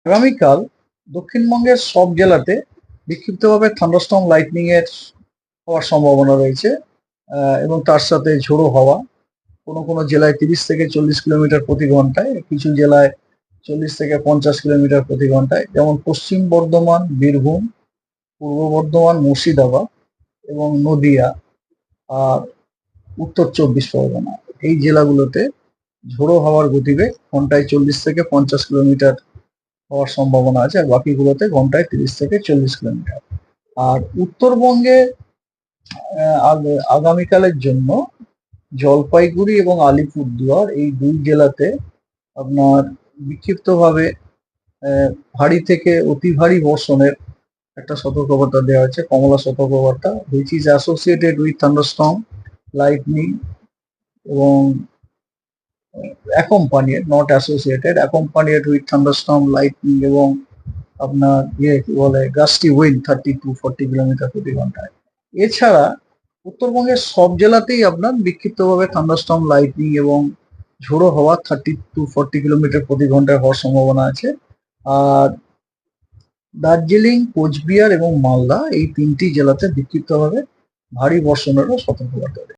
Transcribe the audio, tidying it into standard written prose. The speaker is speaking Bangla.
আগামীকাল দক্ষিণবঙ্গের সব জেলাতে বিক্ষিপ্তভাবে থান্ডারস্টর্ম লাইটনিং এর হওয়ার সম্ভাবনা রয়েছে এবং তার সাথে ঝোড়ো হাওয়া। কোনো কোনো জেলায় 30 থেকে 40 কিলোমিটার প্রতি ঘন্টায়, কিছু জেলায় 40 থেকে 50 কিলোমিটার প্রতি ঘন্টায়, যেমন পশ্চিম বর্ধমান, বীরভূম, পূর্ব বর্ধমান, মুর্শিদাবাদ এবং নদিয়া আর উত্তর 24 পরগনা, এই জেলাগুলোতে ঝোড়ো হাওয়ার গতিবেগ ঘন্টায় 40 থেকে 50 কিলোমিটার হওয়ার সম্ভাবনা আছে, আর বাকিগুলোতে ঘন্টায় 30 থেকে 40 কিলোমিটার। আর উত্তরবঙ্গে আগামীকালের জন্য জলপাইগুড়ি এবং আলিপুরদুয়ার, এই দুই জেলাতে আপনার বিক্ষিপ্তভাবে ভারী থেকে অতি ভারী বর্ষণের একটা সতর্কবার্তা দেওয়া হয়েছে, কমলা সতর্কবার্তা, which is associated with thunderstorm lightning এবং accompanied, not associated, accompanied with thunderstorm lightning এবং আপনার কি বলে গাস্টি উইন্ড 30 to 40 কিলোমিটার প্রতি ঘন্টায়। এছাড়া উত্তরবঙ্গের সব জেলাতেই আপনার বিক্ষিপ্তভাবে থান্ডারস্টর্ম লাইটনিং এবং ঝোড়ো হাওয়া 30 to 40 কিলোমিটার প্রতি ঘন্টায় হওয়ার সম্ভাবনা আছে। আর দার্জিলিং, কোচবিহার এবং মালদা, এই তিনটি জেলাতে বিক্ষিপ্তভাবে ভারী বর্ষণেরও সতর্কবার্তা।